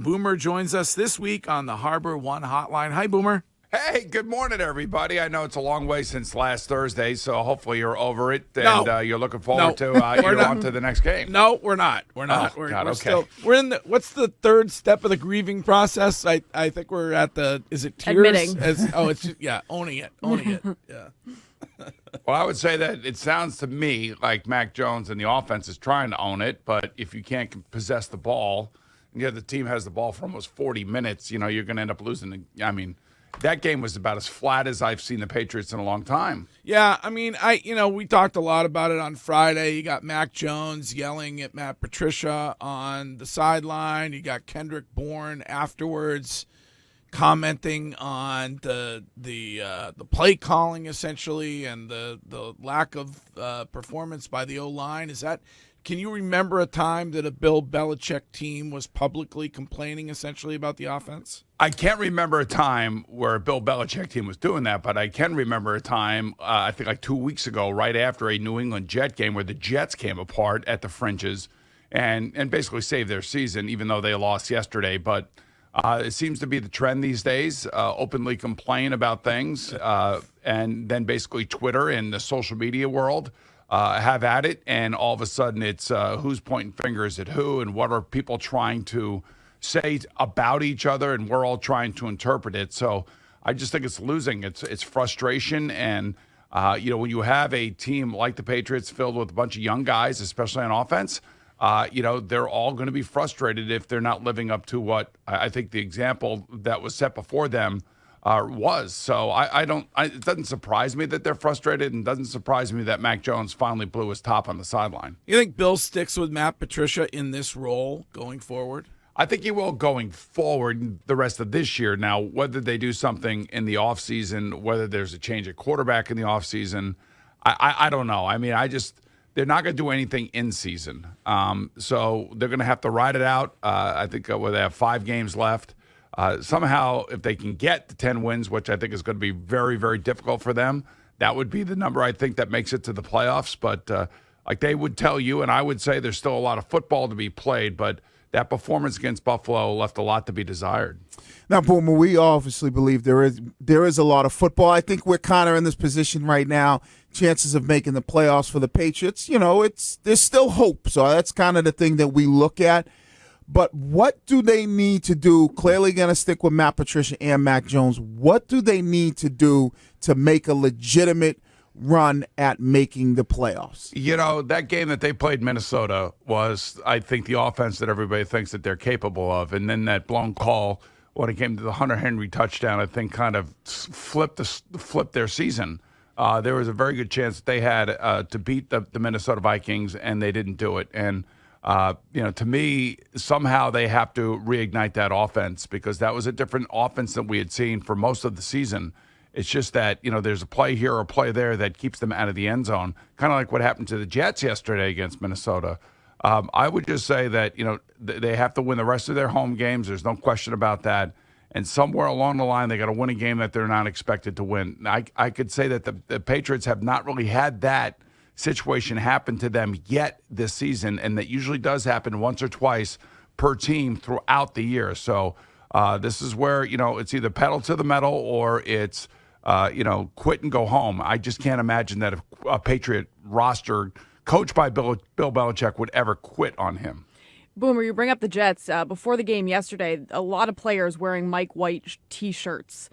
Boomer joins us this week on the Harbor One Hotline. Hi, Boomer. Hey, good morning, everybody. I know it's a long way since last Thursday, so hopefully you're over it and you're looking forward to you're on to the next game. No, we're not. We're not. Oh, we're God, okay. still. We're in the. What's the third step of the grieving process? I think we're at the. Is it tears? Admitting. It's owning it. Yeah. Well, I would say that it sounds to me like Mac Jones and the offense is trying to own it, but if you can't possess the ball, and the other team has the ball for almost 40 minutes, you're going to end up losing. That game was about as flat as I've seen the Patriots in a long time. Yeah, we talked a lot about it on Friday. You got Mac Jones yelling at Matt Patricia on the sideline. You got Kendrick Bourne afterwards commenting on the play calling essentially and the lack of performance by the O-line. Can you remember a time that a Bill Belichick team was publicly complaining essentially about the offense? I can't remember a time where a Bill Belichick team was doing that, but I can remember a time, I think like 2 weeks ago, right after a New England Jet game where the Jets came apart at the fringes and basically saved their season, even though they lost yesterday. But it seems to be the trend these days, openly complain about things, and then basically Twitter and the social media world have at it, and all of a sudden it's who's pointing fingers at who and what are people trying to say about each other, and we're all trying to interpret it. So I just think it's losing. It's frustration, and when you have a team like the Patriots filled with a bunch of young guys, especially on offense, they're all going to be frustrated if they're not living up to what I think the example that was set before them was. So it doesn't surprise me that they're frustrated, and doesn't surprise me that Mac Jones finally blew his top on the sideline. You think Bill sticks with Matt Patricia in this role going forward? I think he will going forward the rest of this year. Now, whether they do something in the offseason, whether there's a change at quarterback in the offseason, I don't know. They're not going to do anything in season. So they're going to have to ride it out. I think they have 5 games left. Somehow, if they can get the 10 wins, which I think is going to be very, very difficult for them, that would be the number I think that makes it to the playoffs. But like they would tell you, and I would say there's still a lot of football to be played, but that performance against Buffalo left a lot to be desired. Now, Boomer, we obviously believe there is a lot of football. I think we're kind of in this position right now. Chances of making the playoffs for the Patriots, there's still hope. So that's kind of the thing that we look at. But what do they need to do? Clearly going to stick with Matt Patricia and Mac Jones. What do they need to do to make a legitimate run at making the playoffs? That game that they played Minnesota was, I think, the offense that everybody thinks that they're capable of. And then that blown call when it came to the Hunter Henry touchdown, I think kind of flipped their season. There was a very good chance that they had to beat the Minnesota Vikings, and they didn't do it. And to me, somehow they have to reignite that offense, because that was a different offense than we had seen for most of the season. It's just that, there's a play here or a play there that keeps them out of the end zone, kind of like what happened to the Jets yesterday against Minnesota. I would just say that, they have to win the rest of their home games. There's no question about that. And somewhere along the line, they got to win a game that they're not expected to win. I could say that the Patriots have not really had that situation happen to them yet this season, and that usually does happen once or twice per team throughout the year. So this is where, it's either pedal to the metal or it's, quit and go home. I just can't imagine that a Patriot roster coached by Bill Belichick would ever quit on him. Boomer, you bring up the Jets. Before the game yesterday, a lot of players wearing Mike White T-shirts.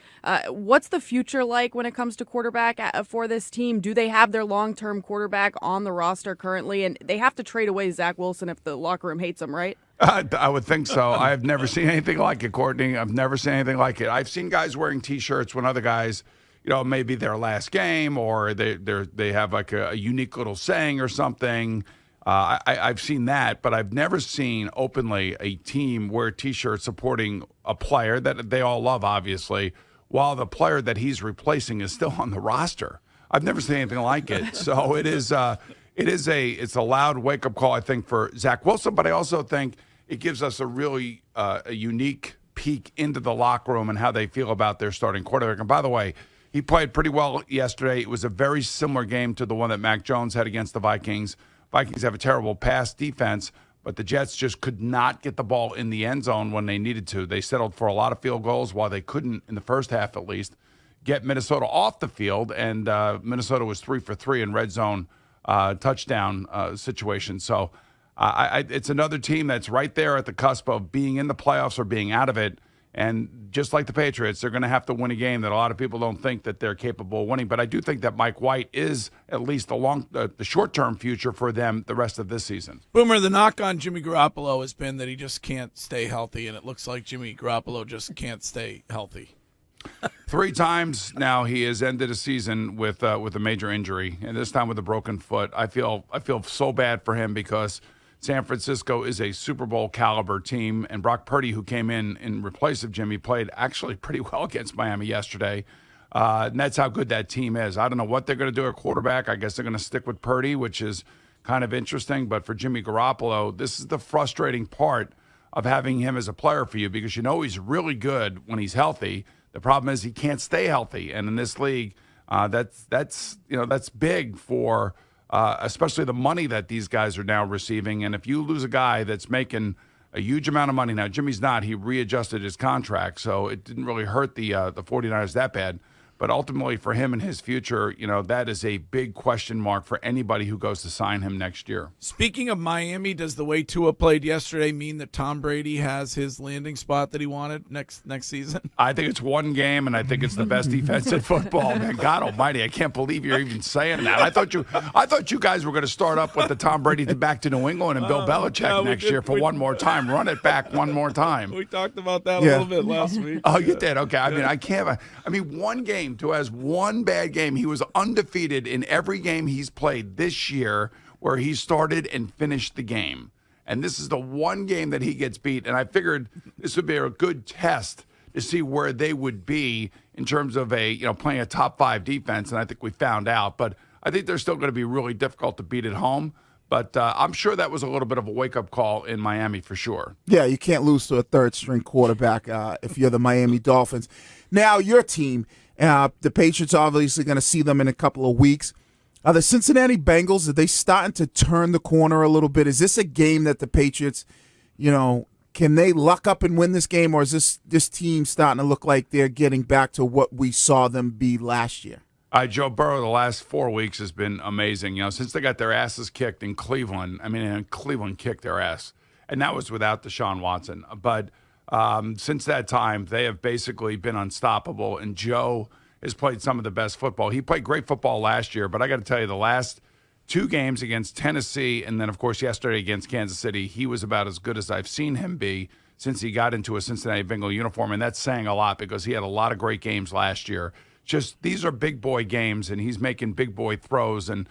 What's the future like when it comes to quarterback for this team? Do they have their long-term quarterback on the roster currently? And they have to trade away Zach Wilson if the locker room hates him, right? I would think so. I have never seen anything like it, Courtney. I've never seen anything like it. I've seen guys wearing T-shirts when other guys, maybe their last game, or they have like a unique little saying or something. I've seen that, but I've never seen openly a team wear T-shirts supporting a player that they all love, obviously, while the player that he's replacing is still on the roster. I've never seen anything like it. So it's a loud wake-up call, I think, for Zach Wilson, but I also think it gives us a really a unique peek into the locker room and how they feel about their starting quarterback. And by the way, he played pretty well yesterday. It was a very similar game to the one that Mac Jones had against the Vikings. Vikings have a terrible pass defense, But the Jets just could not get the ball in the end zone when they needed to. They settled for a lot of field goals while they couldn't, in the first half at least, get Minnesota off the field. And Minnesota was 3 for 3 in red zone touchdown situations. So it's another team that's right there at the cusp of being in the playoffs or being out of it. And just like the Patriots, they're going to have to win a game that a lot of people don't think that they're capable of winning. But I do think that Mike White is at least the short-term future for them the rest of this season. Boomer, the knock on Jimmy Garoppolo has been that he just can't stay healthy, and it looks like Jimmy Garoppolo just can't stay healthy. 3 times now he has ended a season with a major injury, and this time with a broken foot. I feel so bad for him because San Francisco is a Super Bowl caliber team, and Brock Purdy, who came in replace of Jimmy, played actually pretty well against Miami yesterday. And that's how good that team is. I don't know what they're going to do at quarterback. I guess they're going to stick with Purdy, which is kind of interesting. But for Jimmy Garoppolo, this is the frustrating part of having him as a player for you because you know he's really good when he's healthy. The problem is he can't stay healthy, and in this league, that's big for. Especially the money that these guys are now receiving. And if you lose a guy that's making a huge amount of money now, Jimmy's not. He readjusted his contract, so it didn't really hurt the 49ers that bad. But ultimately for him and his future, that is a big question mark for anybody who goes to sign him next year. Speaking of Miami, does the way Tua played yesterday mean that Tom Brady has his landing spot that he wanted next season? I think it's one game, and I think it's the best defense in football. Man, God almighty, I can't believe you're even saying that. I thought you guys were going to start up with the Tom Brady back to New England and Bill Belichick next year for one more time. Run it back one more time. We talked about that a little bit last week. Oh, you did? Okay. I mean, one game. Tua has one bad game. He was undefeated in every game he's played this year where he started and finished the game. And this is the one game that he gets beat. And I figured this would be a good test to see where they would be in terms of playing a top 5 defense. And I think we found out. But I think they're still going to be really difficult to beat at home. But I'm sure that was a little bit of a wake-up call in Miami for sure. Yeah, you can't lose to a third-string quarterback if you're the Miami Dolphins. Now, your team, the Patriots obviously going to see them in a couple of weeks. Are the Cincinnati Bengals, are they starting to turn the corner a little bit? Is this a game that the Patriots, can they luck up and win this game, or is this team starting to look like they're getting back to what we saw them be last year? Joe Burrow, the last 4 weeks has been amazing. Since they got their asses kicked in Cleveland, Cleveland kicked their ass, and that was without Deshaun Watson. But since that time, they have basically been unstoppable, and Joe has played some of the best football. He played great football last year, but I got to tell you, the last 2 games against Tennessee and then, of course, yesterday against Kansas City, he was about as good as I've seen him be since he got into a Cincinnati Bengal uniform, and that's saying a lot because he had a lot of great games last year. Just these are big boy games, and he's making big boy throws. And,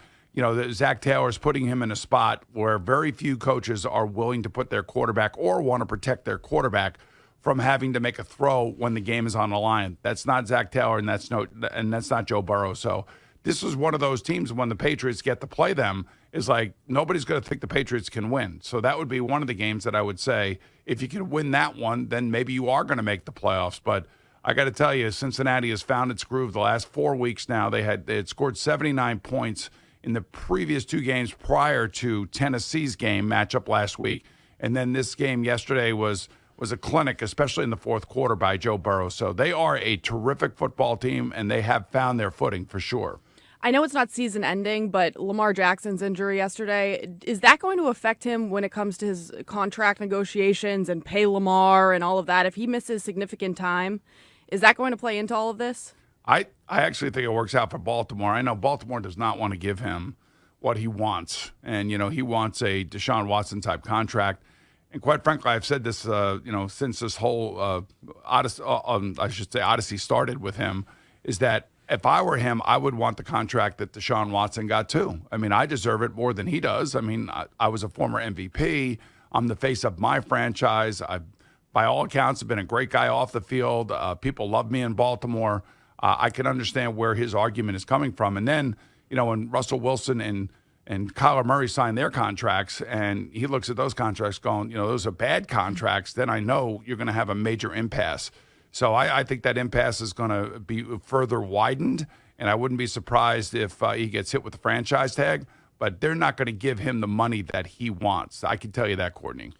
Zach Taylor's putting him in a spot where very few coaches are willing to put their quarterback or want to protect their quarterback from having to make a throw when the game is on the line. That's not Zach Taylor, and that's not Joe Burrow. So this is one of those teams when the Patriots get to play them is like nobody's going to think the Patriots can win. So that would be one of the games that I would say if you can win that one, then maybe you are going to make the playoffs. But I got to tell you, Cincinnati has found its groove the last 4 weeks now. They had scored 79 points in the previous 2 games prior to Tennessee's game matchup last week. And then this game yesterday was a clinic, especially in the fourth quarter by Joe Burrow. So they are a terrific football team, and they have found their footing for sure. I know it's not season ending, but Lamar Jackson's injury yesterday, is that going to affect him when it comes to his contract negotiations and pay Lamar and all of that? If he misses significant time, is that going to play into all of this? I actually think it works out for Baltimore. I know Baltimore does not want to give him what he wants. And, he wants a Deshaun Watson type contract. And quite frankly, I've said this, since this whole Odyssey started with him, is that if I were him, I would want the contract that Deshaun Watson got too. I deserve it more than he does. I was a former MVP. I'm the face of my franchise. I, by all accounts, have been a great guy off the field. People love me in Baltimore. I can understand where his argument is coming from. And then, when Russell Wilson and Kyler Murray signed their contracts, and he looks at those contracts going, those are bad contracts, then I know you're going to have a major impasse. So I think that impasse is going to be further widened, and I wouldn't be surprised if he gets hit with the franchise tag. but they're not going to give him the money that he wants. I can tell you that, Courtney.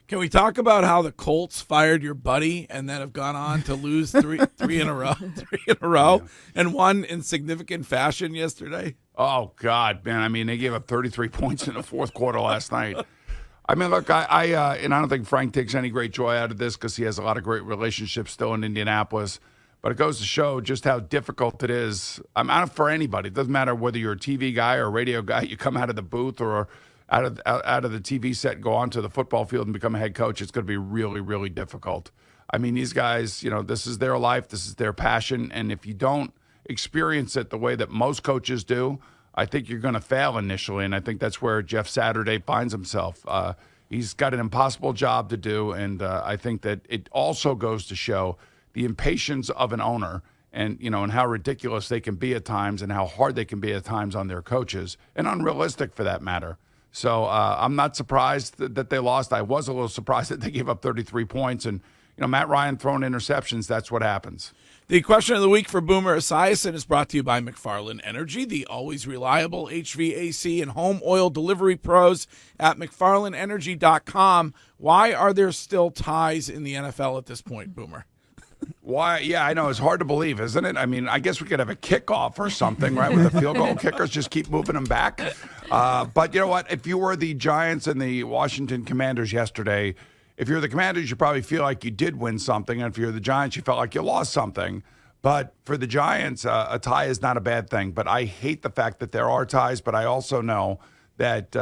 Can we talk about how the Colts fired your buddy and then have gone on to lose three in a row, and won in significant fashion yesterday? Oh, God, man. I mean, they gave up 33 points in the fourth quarter last night. I mean, look, and I don't think Frank takes any great joy out of this because he has a lot of great relationships still in Indianapolis. But it goes to show just how difficult it is. I'm out for anybody. It doesn't matter whether you're a TV guy or a radio guy. You come out of the booth or out of the TV set and go onto the football field and become a head coach. It's going to be really, really difficult. I mean, these guys, this is their life. This is their passion. And if you don't experience it the way that most coaches do, I think you're going to fail initially. And I think that's where Jeff Saturday finds himself. He's got an impossible job to do. And I think that it also goes to show the impatience of an owner and how ridiculous they can be at times and how hard they can be at times on their coaches and unrealistic for that matter. So I'm not surprised that they lost. I was a little surprised that they gave up 33 points. And, Matt Ryan throwing interceptions, that's what happens. The question of the week for Boomer Esiason is brought to you by McFarland Energy, the always reliable HVAC and home oil delivery pros at McFarlandEnergy.com. Why are there still ties in the NFL at this point, Boomer? Why? Yeah, I know. It's hard to believe, isn't it? I mean, I guess we could have a kickoff or something, right, with the field goal kickers, just keep moving them back. But you know what? If you were the Giants and the Washington Commanders yesterday, if you're the Commanders, you probably feel like you did win something. And if you're the Giants, you felt like you lost something. But for the Giants, a tie is not a bad thing. But I hate the fact that there are ties. But I also know that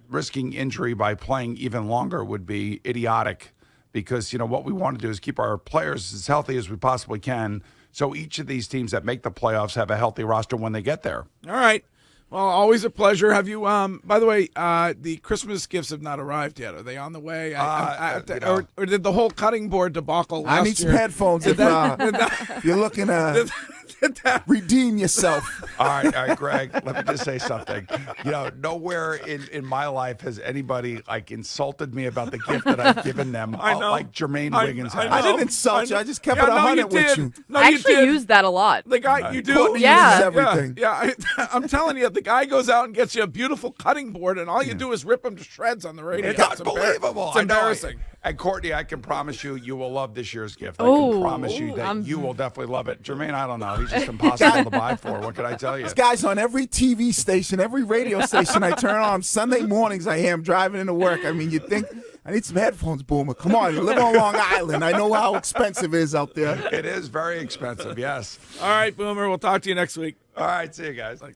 risking injury by playing even longer would be idiotic. Because, what we want to do is keep our players as healthy as we possibly can so each of these teams that make the playoffs have a healthy roster when they get there. All right. Well, always a pleasure. Have you, by the way, the Christmas gifts have not arrived yet. Are they on the way? Or did the whole cutting board debacle last year? I need some headphones if you're looking to redeem yourself. All right, Greg, let me just say something. Nowhere in my life has anybody insulted me about the gift that I've given them. I know. Like Jermaine Wiggins has. I didn't insult you. I just kept it 100 with you. No, I you actually did. use that a lot. The guy, you do? Courtney Yeah. uses everything. Yeah, I'm telling you, the guy goes out and gets you a beautiful cutting board, and all you do is rip him to shreds on the radio. It's unbelievable. It's embarrassing. And Courtney, I can promise you will love this year's gift. I Oh, can promise you that you will definitely love it. Jermaine, I don't know. He's just impossible to buy for. What can I tell you? This guy's on every TV station, every radio station I turn on. Sunday mornings I hear him driving into work. I mean, you think, I need some headphones, Boomer. Come on, you live on Long Island. I know how expensive it is out there. It is very expensive, yes. All right, Boomer, we'll talk to you next week. All right, see you guys.